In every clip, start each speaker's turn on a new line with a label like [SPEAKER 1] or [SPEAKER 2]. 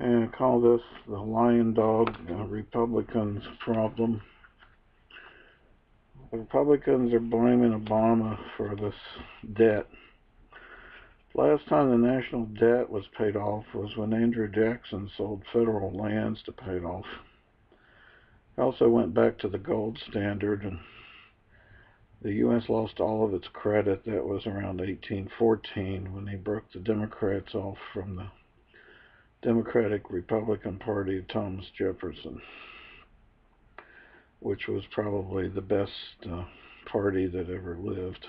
[SPEAKER 1] and call this the lion dog Republicans problem. The Republicans are blaming Obama for this debt. Last time the national debt was paid off was when Andrew Jackson sold federal lands to pay it off. He also went back to the gold standard, and the U.S. lost all of its credit. That was around 1814 when he broke the Democrats off from the Democratic Republican Party of Thomas Jefferson, which was probably the best party that ever lived.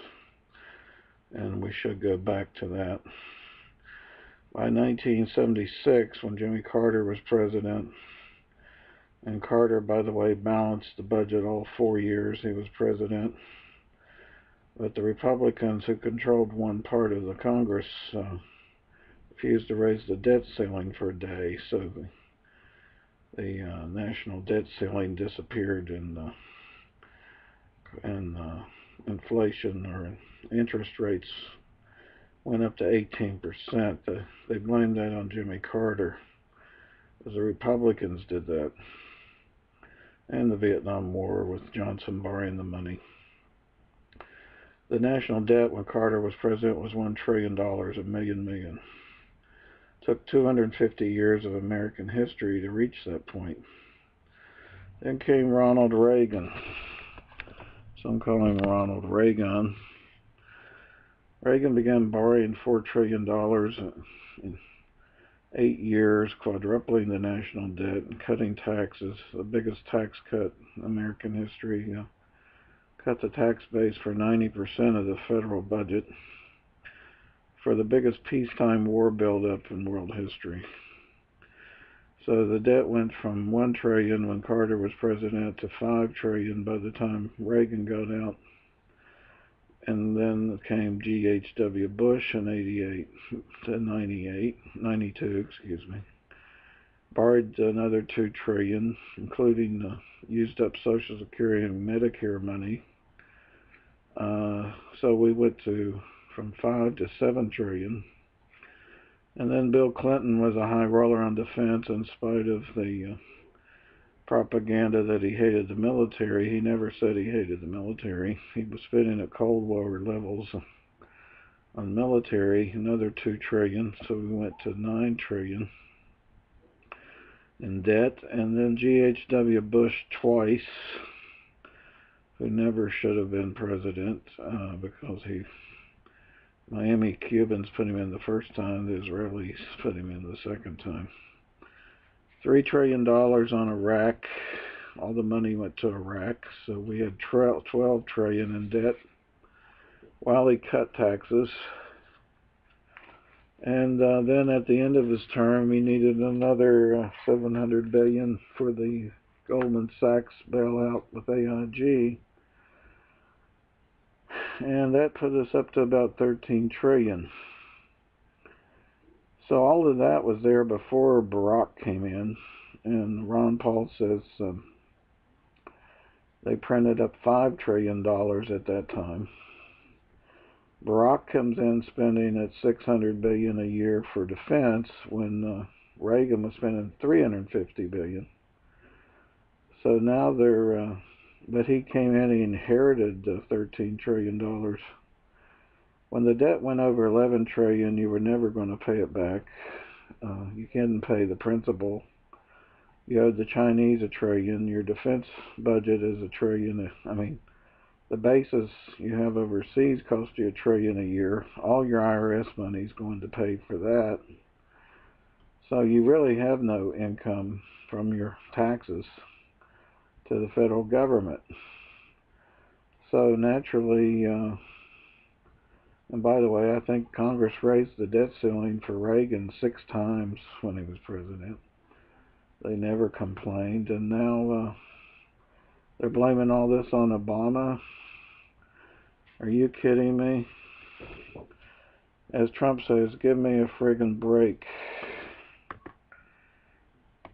[SPEAKER 1] And we should go back to that. By 1976, when Jimmy Carter was president, and Carter, by the way, balanced the budget all 4 years he was president, but the Republicans, who controlled one part of the Congress, refused to raise the debt ceiling for a day, so the national debt ceiling disappeared, and inflation or interest rates went up to 18%. They blamed that on Jimmy Carter, because the Republicans did that, and the Vietnam War with Johnson borrowing the money. The national debt when Carter was president was $1 trillion, a million. It took 250 years of American history to reach that point. Then came Ronald Reagan. Some call him Ronald Reagan. Reagan began borrowing $4 trillion in 8 years, quadrupling the national debt and cutting taxes, the biggest tax cut in American history. Cut the tax base for 90% of the federal budget, for the biggest peacetime war buildup in world history. So the debt went from $1 trillion when Carter was president to $5 trillion by the time Reagan got out. And then came GHW Bush in 92, borrowed another $2 trillion, including used up Social Security and Medicare money. So we went from 5 to 7 trillion. And then Bill Clinton was a high roller on defense in spite of the propaganda that he hated the military. He never said he hated the military. He was spitting at Cold War levels on military, another 2 trillion. So we went to 9 trillion in debt. And then GHW Bush twice, who never should have been president because Miami Cubans put him in the first time, the Israelis put him in the second time. $3 trillion on Iraq. All the money went to Iraq, so we had 12 trillion in debt while he cut taxes. And then at the end of his term, he needed another 700 billion for the Goldman Sachs bailout with AIG. And that put us up to about 13 trillion. So all of that was there before Barack came in, and Ron Paul says they printed up $5 trillion at that time. Barack comes in spending at $600 billion a year for defense when Reagan was spending $350 billion. So now but he came in, he inherited $13 trillion. When the debt went over 11 trillion, you were never going to pay it back. You couldn't pay the principal. You owed the Chinese $1 trillion. Your defense budget is $1 trillion. I mean, the bases you have overseas cost you $1 trillion a year. All your IRS money is going to pay for that. So you really have no income from your taxes to the federal government. So naturally, and by the way, I think Congress raised the debt ceiling for Reagan 6 times when he was president. They never complained, and now they're blaming all this on Obama. Are you kidding me? As Trump says, give me a friggin' break.